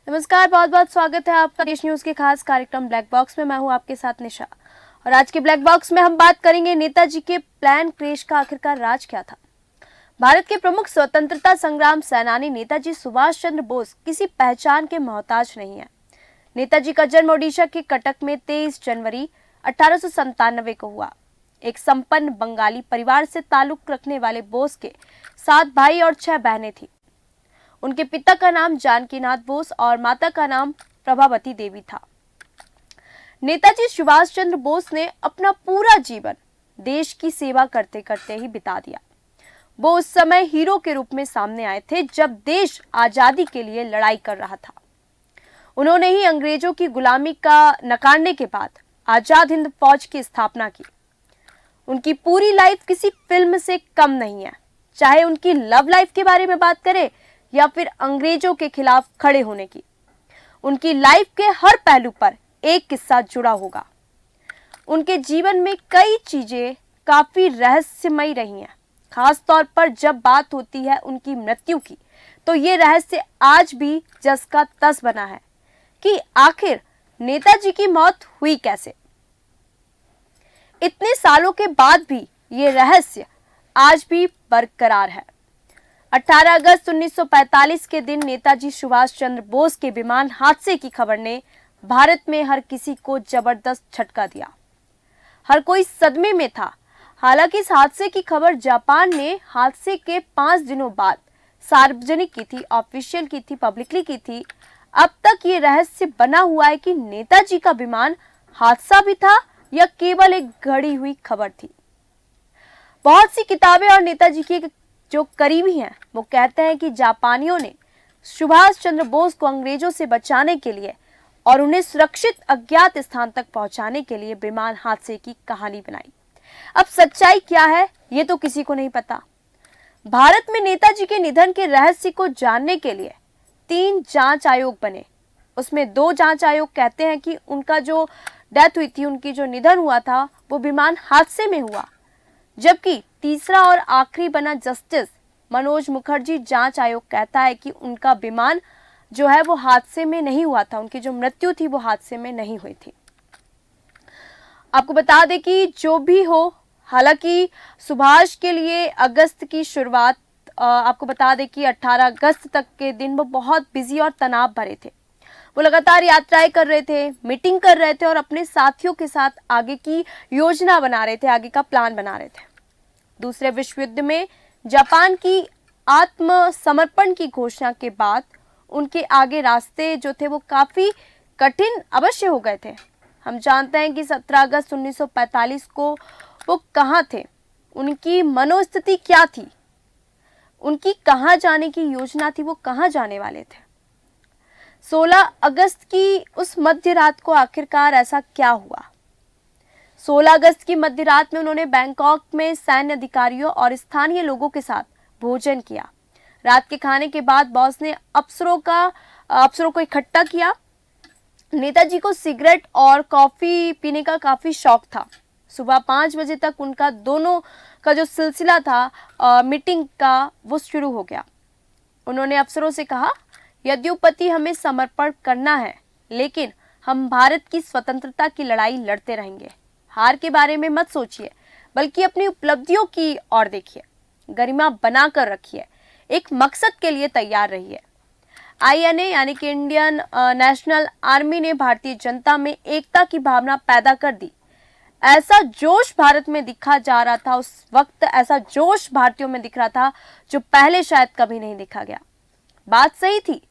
नमस्कार, बहुत बहुत स्वागत है आपका देश न्यूज के खास कार्यक्रम ब्लैक बॉक्स में। मैं हूं आपके साथ निशा और आज के ब्लैक बॉक्स में हम बात करेंगे नेताजी के प्लान क्रैश का आखिरकार राज क्या था। भारत के प्रमुख स्वतंत्रता संग्राम सेनानी नेताजी सुभाष चंद्र बोस किसी पहचान के मोहताज नहीं है। नेताजी का जन्म ओडिशा के कटक में 23 जनवरी 1897 को हुआ। एक संपन्न बंगाली परिवार से ताल्लुक रखने वाले बोस के 7 भाई और 6 बहनें थी। उनके पिता का नाम जानकीनाथ बोस और माता का नाम प्रभावती देवी था। नेताजी सुभाष चंद्र बोस ने अपना पूरा जीवन देश की सेवा करते करते ही बिता दिया। वो उस समय हीरो के रूप में सामने आए थे जब देश आजादी के लिए लड़ाई कर रहा था। उन्होंने ही अंग्रेजों की गुलामी का नकारने के बाद आजाद हिंद फौज की स्थापना की। उनकी पूरी लाइफ किसी फिल्म से कम नहीं है, चाहे उनकी लव लाइफ के बारे में बात करें या फिर अंग्रेजों के खिलाफ खड़े होने की। उनकी लाइफ के हर पहलू पर एक किस्सा जुड़ा होगा। उनके जीवन में कई चीजें काफी रहस्यमयी रही हैं। खास तौर पर जब बात होती है उनकी मृत्यु की, तो ये रहस्य आज भी जस का तस बना है कि आखिर नेताजी की मौत हुई कैसे। इतने सालों के बाद भी ये रहस्य आज भी बरकरार है। 18 अगस्त 1945 के दिन नेताजी सुभाष चंद्र बोस के विमान हादसे की खबर ने भारत में हर किसी को जबरदस्त झटका दिया। हर कोई सदमे में था। हालांकि इस हादसे की खबर जापान ने हादसे के 5 दिनों बाद सार्वजनिक की थी, ऑफिशियल की थी, पब्लिकली की थी। अब तक ये रहस्य बना हुआ है कि नेताजी का विमान हादसा भी था या केवल एक गढ़ी हुई खबर थी। बहुत सी किताबें और नेताजी की जो करीबी हैं वो कहते हैं कि जापानियों ने सुभाष चंद्र बोस को अंग्रेजों से बचाने के लिए और उन्हें सुरक्षित अज्ञात स्थान तक पहुंचाने के लिए विमान हादसे की कहानी बनाई। अब सच्चाई क्या है ये तो किसी को नहीं पता। भारत में नेताजी के निधन के रहस्य को जानने के लिए 3 जांच आयोग बने। उसमें 2 जांच आयोग कहते हैं कि उनका जो डेथ हुई थी, उनकी जो निधन हुआ था वो विमान हादसे में हुआ, जबकि तीसरा और आखिरी बना जस्टिस मनोज मुखर्जी जांच आयोग कहता है कि उनका विमान जो है वो हादसे में नहीं हुआ था, उनकी जो मृत्यु थी वो हादसे में नहीं हुई थी। आपको बता दें कि जो भी हो, हालांकि सुभाष के लिए अगस्त की शुरुआत, आपको बता दें कि 18 अगस्त तक के दिन वो बहुत बिजी और तनाव भरे थे। वो लगातार यात्राएं कर रहे थे, मीटिंग कर रहे थे और अपने साथियों के साथ आगे की योजना बना रहे थे, आगे का प्लान बना रहे थे। दूसरे विश्व युद्ध में जापान की आत्मसमर्पण की घोषणा के बाद उनके आगे रास्ते जो थे वो काफी कठिन अवश्य हो गए थे। हम जानते हैं कि 17 अगस्त 1945 को वो कहाँ थे, उनकी मनोस्थिति क्या थी, उनकी कहाँ जाने की योजना थी, वो कहाँ जाने वाले थे। 16 अगस्त की उस मध्य रात को आखिरकार ऐसा क्या हुआ। 16 अगस्त की मध्य रात में उन्होंने बैंकॉक में सैन्य अधिकारियों और स्थानीय लोगों के साथ भोजन किया। रात के खाने के बाद बॉस ने अफसरों को इकट्ठा किया। नेताजी को सिगरेट और कॉफी पीने का काफी शौक था। सुबह 5 बजे तक उनका दोनों का जो सिलसिला था मीटिंग का वो शुरू हो गया। उन्होंने अफसरों से कहा, यद्यपि हमें समर्पण करना है, लेकिन हम भारत की स्वतंत्रता की लड़ाई लड़ते रहेंगे। हार के बारे में मत सोचिए, बल्कि अपनी उपलब्धियों की ओर देखिए, गरिमा बनाकर रखिए, एक मकसद के लिए तैयार रहिए। INA यानी कि इंडियन नेशनल आर्मी ने भारतीय जनता में एकता की भावना पैदा कर दी। ऐसा जोश भारत में दिखा जा रहा था उस वक्त, ऐसा जोश भारतीयों में दिख रहा था जो पहले शायद कभी नहीं देखा गया। बात सही थी।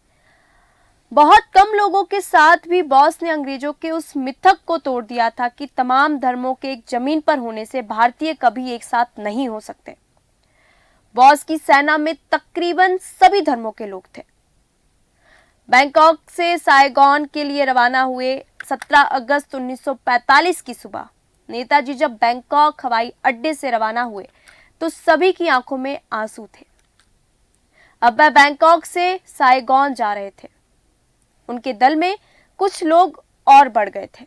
बहुत कम लोगों के साथ भी बॉस ने अंग्रेजों के उस मिथक को तोड़ दिया था कि तमाम धर्मों के एक जमीन पर होने से भारतीय कभी एक साथ नहीं हो सकते। बॉस की सेना में तकरीबन सभी धर्मों के लोग थे। बैंकॉक से साइगॉन के लिए रवाना हुए 17 अगस्त 1945 की सुबह नेताजी जब बैंकॉक हवाई अड्डे से रवाना हुए तो सभी की आंखों में आंसू थे। अब वह बैंकॉक से साइगॉन जा रहे थे। उनके दल में कुछ लोग और बढ़ गए थे।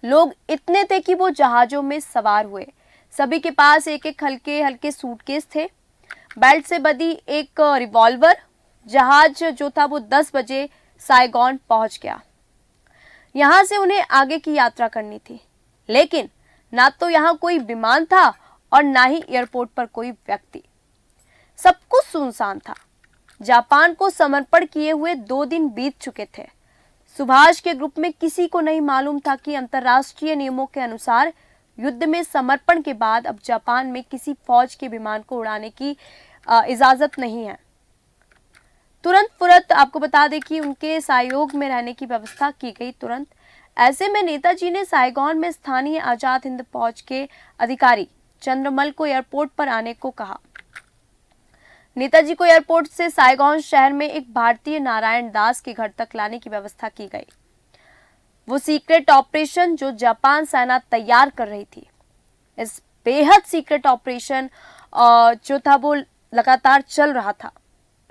लोग इतने थे कि वो जहाजों में सवार हुए। सभी के पास एक एक हल्के हल्के सूटकेस थे, बेल्ट से बंधी एक रिवॉल्वर। जहाज जो था वो 10 बजे साइगोन पहुंच गया। यहां से उन्हें आगे की यात्रा करनी थी, लेकिन ना तो यहां कोई विमान था और ना ही एयरपोर्ट पर कोई व्यक्ति। सब कुछ सुनसान था। जापान को समर्पण किए हुए 2 दिन बीत चुके थे। सुभाष के ग्रुप में किसी को नहीं मालूम था कि अंतर्राष्ट्रीय नियमों के अनुसार युद्ध में समर्पण के बाद अब जापान में किसी फौज के विमान को उड़ाने की इजाजत नहीं है। तुरंत फुरत आपको बता दें कि उनके सहयोग में रहने की व्यवस्था की गई तुरंत। ऐसे में नेताजी ने साइगोन में स्थानीय आजाद हिंद फौज के अधिकारी चंद्रमल को एयरपोर्ट पर आने को कहा। नेताजी को एयरपोर्ट से साइगोन शहर में एक भारतीय नारायण दास के घर तक लाने की व्यवस्था की गई। वो सीक्रेट ऑपरेशन जो जापान सेना तैयार कर रही थी, इस बेहद सीक्रेट ऑपरेशन जो था वो लगातार चल रहा था।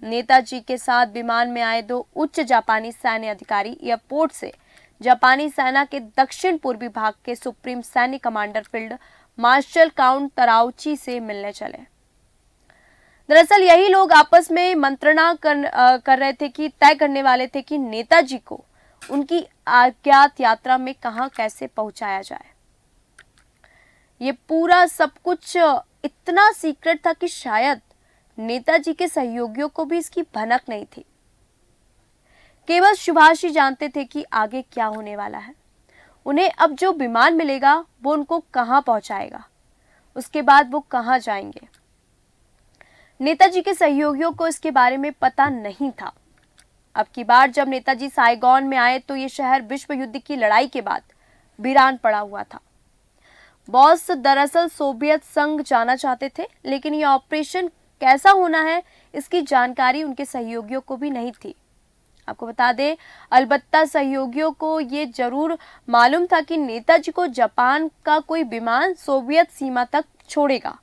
नेताजी के साथ विमान में आए 2 उच्च जापानी सैन्य अधिकारी एयरपोर्ट से जापानी सेना के दक्षिण पूर्वी भाग के सुप्रीम सैन्य कमांडर फील्ड मार्शल काउंट तराउची से मिलने चले। दरअसल यही लोग आपस में मंत्रणा कर रहे थे कि तय करने वाले थे कि नेताजी को उनकी अज्ञात यात्रा में कहां कैसे पहुंचाया जाए। ये पूरा सब कुछ इतना सीक्रेट था कि शायद नेताजी के सहयोगियों को भी इसकी भनक नहीं थी। केवल सुभाष ही जानते थे कि आगे क्या होने वाला है। उन्हें अब जो विमान मिलेगा वो उनको कहां पहुंचाएगा, उसके बाद वो कहां जाएंगे। नेताजी के सहयोगियों को इसके बारे में पता नहीं था। अब की बार जब नेताजी साइगोन में आए तो ये शहर विश्व युद्ध की लड़ाई के बाद वीरान पड़ा हुआ था। बॉस दरअसल सोवियत संघ जाना चाहते थे, लेकिन ये ऑपरेशन कैसा होना है इसकी जानकारी उनके सहयोगियों को भी नहीं थी। आपको बता दें, अलबत्ता सहयोगियों को ये जरूर मालूम था कि नेताजी को जापान का कोई विमान सोवियत सीमा तक छोड़ेगा।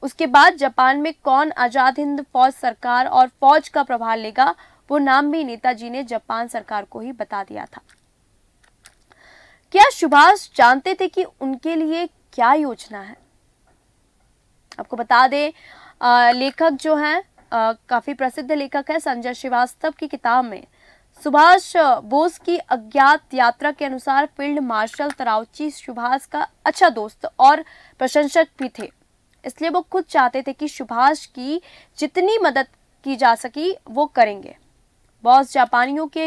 उसके बाद जापान में कौन आजाद हिंद फौज सरकार और फौज का प्रभार लेगा, वो नाम भी नेताजी ने जापान सरकार को ही बता दिया था। क्या सुभाष जानते थे कि उनके लिए क्या योजना है? आपको बता दें, लेखक जो हैं, काफी प्रसिद्ध लेखक है संजय श्रीवास्तव की किताब में सुभाष बोस की अज्ञात यात्रा के अनुसार फील्ड मार्शल तराउची सुभाष का अच्छा दोस्त और प्रशंसक भी थे। इसलिए वो खुद चाहते थे कि सुभाष की जितनी मदद की जा सकी वो करेंगे। बॉस जापानियों के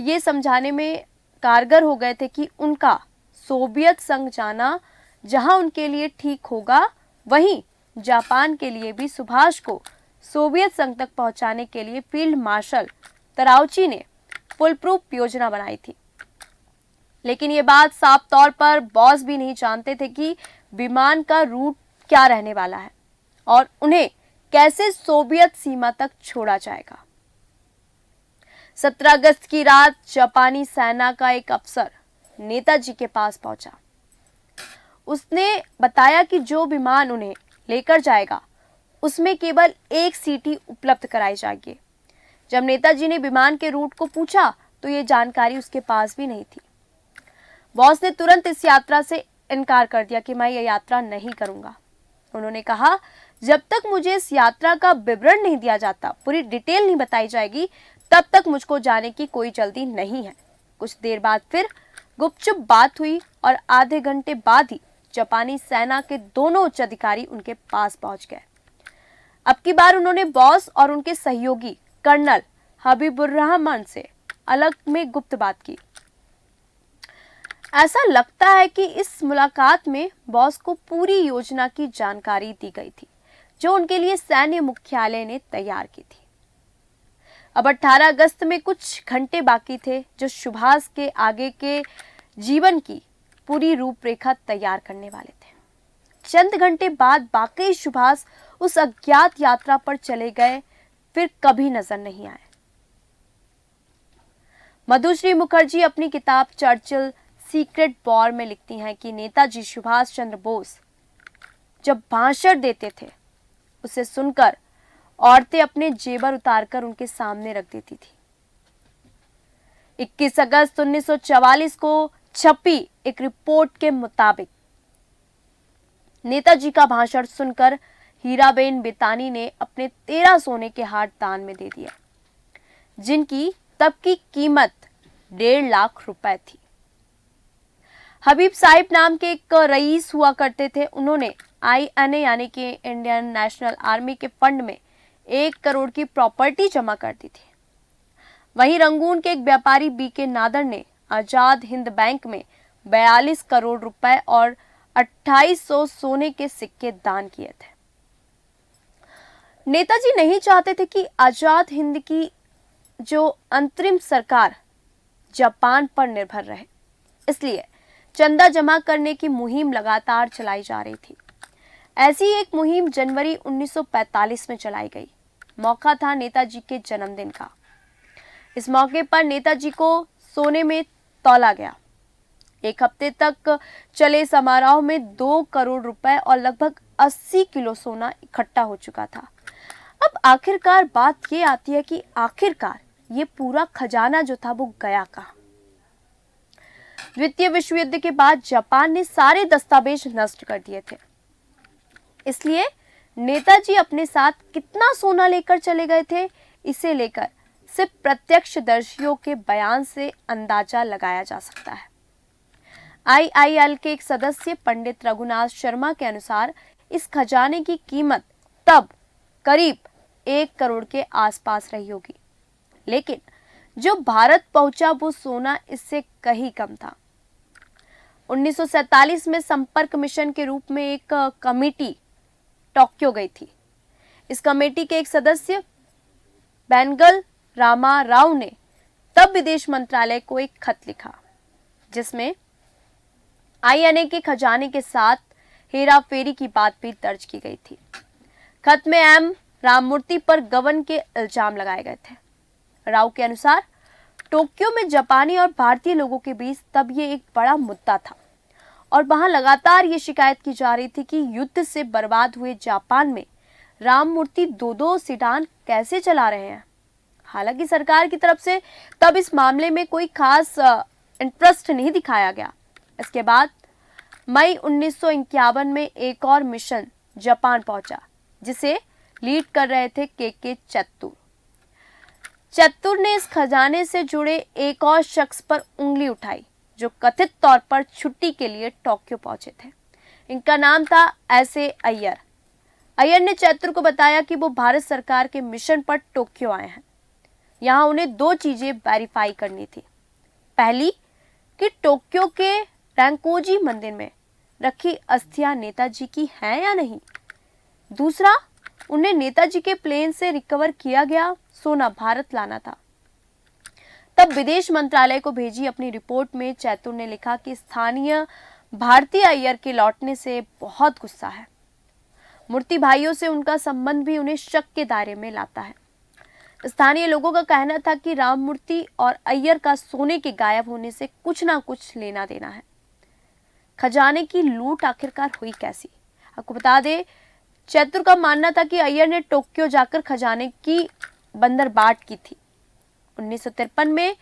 ये समझाने में कारगर हो गए थे कि उनका सोवियत संघ जाना जहां उनके लिए ठीक होगा, वहीं जापान के लिए भी सुभाष को सोवियत संघ तक पहुंचाने के लिए फील्ड मार्शल तराउची ने फुल प्रूफ योजना बनाई थी। लेकिन ये बात साफ तौर पर बॉस भी नहीं जानते थे कि विमान का रूट क्या रहने वाला है और उन्हें कैसे सोवियत सीमा तक छोड़ा जाएगा। 17 अगस्त की रात जापानी सेना का एक अफसर नेताजी के पास पहुंचा। उसने बताया कि जो विमान उन्हें लेकर जाएगा उसमें केवल एक सीट ही उपलब्ध कराई जाएगी। जब नेताजी ने विमान के रूट को पूछा तो ये जानकारी उसके पास भी नहीं थी। बॉस ने तुरंत इस यात्रा से इनकार कर दिया कि मैं ये यात्रा नहीं करूंगा। उन्होंने कहा, जब तक मुझे इस यात्रा का विवरण नहीं दिया जाता, पूरी डिटेल नहीं बताई जाएगी, तब तक मुझको जाने की कोई जल्दी नहीं है। कुछ देर बाद फिर गुपचुप बात हुई और आधे घंटे बाद ही जापानी सेना के दोनों उच्च अधिकारी उनके पास पहुंच गए। अब की बार उन्होंने बॉस और उनके सहयोगी कर्नल हबीबुर्रहमान से अलग में गुप्त बात की। ऐसा लगता है कि इस मुलाकात में बॉस को पूरी योजना की जानकारी दी गई थी जो उनके लिए सैन्य मुख्यालय ने तैयार की थी। अब 18 अगस्त में कुछ घंटे बाकी थे जो सुभाष के आगे के जीवन की पूरी रूपरेखा तैयार करने वाले थे। चंद घंटे बाद वाकई सुभाष उस अज्ञात यात्रा पर चले गए, फिर कभी नजर नहीं आए। मधुश्री मुखर्जी अपनी किताब चर्चिल सीक्रेट वॉर में लिखती हैं कि नेताजी सुभाष चंद्र बोस जब भाषण देते थे, उसे सुनकर औरतें अपने जेवर उतारकर उनके सामने रख देती थी। 21 अगस्त 1944 को छपी एक रिपोर्ट के मुताबिक नेताजी का भाषण सुनकर हीराबेन बेतानी ने अपने 13 सोने के हार दान में दे दिया, जिनकी तब की कीमत 1.5 लाख रुपए थी। हबीब साहिब नाम के एक रईस हुआ करते थे। उन्होंने INA यानी कि इंडियन नेशनल आर्मी के फंड में 1 करोड़ की प्रॉपर्टी जमा कर दी थी। वहीं रंगून के एक व्यापारी BK नादर ने आजाद हिंद बैंक में 42 करोड़ रुपए और 2800 सोने के सिक्के दान किए थे। नेताजी नहीं चाहते थे कि आजाद हिंद की जो अंतरिम सरकार जापान पर निर्भर रहे, इसलिए चंदा जमा करने की मुहिम लगातार चलाई जा रही थी। ऐसी एक मुहिम जनवरी 1945 में चलाई गई। मौका था नेताजी के जन्मदिन का। इस मौके पर नेताजी को सोने में तौला गया। 1 हफ्ते तक चले समारोह में 2 करोड़ रुपए और लगभग 80 किलो सोना इकट्ठा हो चुका था। अब आखिरकार बात ये आती है कि आखिरकार ये पूरा खजाना जो था वो गया कहाँ? द्वितीय विश्व युद्ध के बाद जापान ने सारे दस्तावेज नष्ट कर दिए थे, इसलिए नेताजी अपने साथ कितना सोना लेकर चले गए थे, इसे लेकर सिर्फ प्रत्यक्षदर्शियों के बयान से अंदाजा लगाया जा सकता है। IIL के एक सदस्य पंडित रघुनाथ शर्मा के अनुसार इस खजाने की कीमत तब करीब 1 करोड़ के आसपास रही होगी, लेकिन जो भारत पहुंचा वो सोना इससे कहीं कम था। 1947 में संपर्क मिशन के रूप में एक कमेटी टोक्यो गई थी। इस कमेटी के एक सदस्य बेंगल रामा राव ने तब विदेश मंत्रालय को एक खत लिखा, जिसमें INA के खजाने के साथ हेरा फेरी की बात भी दर्ज की गई थी। खत में M राममूर्ति पर गबन के इल्जाम लगाए गए थे। राव के अनुसार टोक्यो में जापानी और भारतीय लोगों के बीच तब ये एक बड़ा मुद्दा था और वहां लगातार ये शिकायत की जा रही थी कि युद्ध से बर्बाद हुए जापान में राममूर्ति 2-2 सीडान कैसे चला रहे हैं। हालांकि सरकार की तरफ से तब इस मामले में कोई खास इंटरेस्ट नहीं दिखाया गया। इसके बाद मई 1951 में एक और मिशन जापान पहुंचा, जिसे लीड कर रहे थे KK चत्तुर। चत्तुर ने इस खजाने से जुड़े एक और शख्स पर उंगली उठाई, जो कथित तौर पर छुट्टी के लिए टोक्यो पहुंचे थे। इनका नाम था S.A. अय्यर। अय्यर ने चत्तुर को बताया कि वो भारत सरकार के मिशन पर टोक्यो आए हैं। यहाँ उन्हें 2 चीजें वेरीफाई करनी थी। पहली कि टोक्यो के रैंकोजी मंदिर में रखी अस्थियां नेताजी की हैं या नहीं। दूसरा, उन्हें नेताजी के प्लेन से रिकवर किया गया सोना भारत लाना था। तब विदेश मंत्रालय को भेजी अपनी रिपोर्ट में चैतुर ने लिखा कि स्थानीय भारतीय अय्यर के लौटने से बहुत गुस्सा है। मूर्ति भाइयों से उनका संबंध भी उन्हें शक के दायरे में लाता है। स्थानीय लोगों का कहना था कि राममूर्ति और अय्यर का सोने के गायब होने से कुछ ना कुछ लेना देना है। खजाने की लूट आखिरकार हुई कैसी? आपको बता दें, चैतुर का मानना था कि अय्यर ने टोक्यो जाकर खजाने की बंदरबाट की थी। 1953 में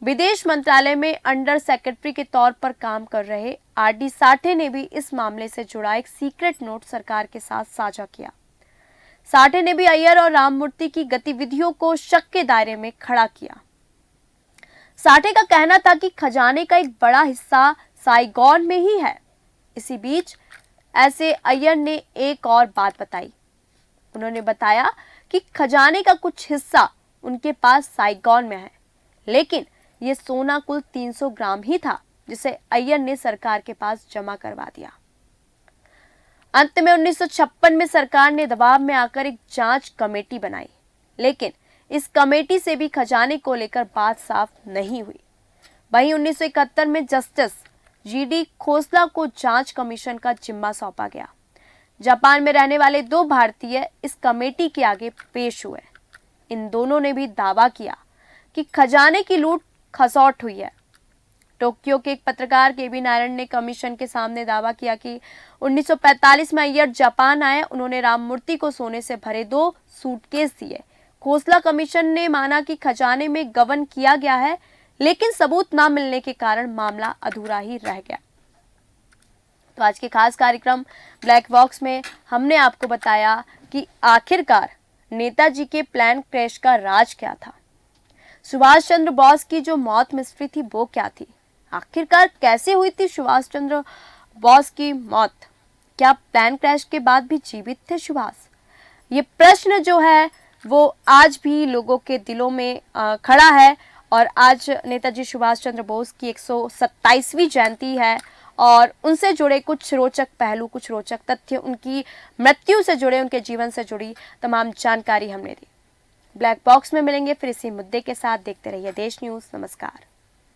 विदेश मंत्रालय में अंडर सेक्रेटरी के तौर पर काम कर रहे RD साठे ने भी इस मामले से जुड़ा एक सीक्रेट नोट सरकार के साथ साझा किया। साठे ने भी अय्यर और राममूर्ति की गतिविधियों को शक के दायरे में खड़ा किया। साठे का कहना था कि खजाने का एक बड़ा हिस्सा साइगॉन में ही है। इसी बीच ऐसे अय्यर ने एक और बात बताई। उन्होंने बताया कि खजाने का कुछ हिस्सा उनके पास साइगॉन में है, लेकिन ये सोना कुल 300 ग्राम ही था, जिसे अय्यर ने सरकार के पास जमा करवा दिया। अंत में 1956 में सरकार ने दबाव में आकर एक जांच कमेटी बनाई, लेकिन इस कमेटी से भी खजाने को लेकर बात साफ नहीं हुई। वहीं 1971 में जस्टिस GD खोसला को जांच कमीशन का जिम्मा सौंपा गया। जापान में रहने वाले 2 भारतीय इस कमेटी के आगे पेश हुए। इन दोनों ने भी दावा किया कि खजाने की लूट खसौट हुई है। टोक्यो के एक पत्रकार KB नारायण ने कमीशन के सामने दावा किया कि 1945 में अय्यर जापान आए। उन्होंने राममूर्ति को सोने से भरे 2 सूटकेस दिए। खोसला कमीशन ने माना कि खजाने में गबन किया गया है, लेकिन सबूत न मिलने के कारण मामला अधूरा ही रह गया। तो आज के खास कार्यक्रम ब्लैक बॉक्स में हमने आपको बताया कि आखिरकार नेताजी के प्लान क्रैश का राज क्या था। सुभाष चंद्र बोस की जो मौत मिस्ट्री थी वो क्या थी? आखिरकार कैसे हुई थी सुभाष चंद्र बोस की मौत? क्या प्लेन क्रैश के बाद भी जीवित थे सुभाष? ये प्रश्न जो है वो आज भी लोगों के दिलों में खड़ा है। और आज नेताजी सुभाष चंद्र बोस की 127वीं जयंती है और उनसे जुड़े कुछ रोचक पहलू, कुछ रोचक तथ्य, उनकी मृत्यु से जुड़े, उनके जीवन से जुड़ी तमाम जानकारी हमने दी। ब्लैक बॉक्स में मिलेंगे फिर इसी मुद्दे के साथ। देखते रहिए देश न्यूज़। नमस्कार।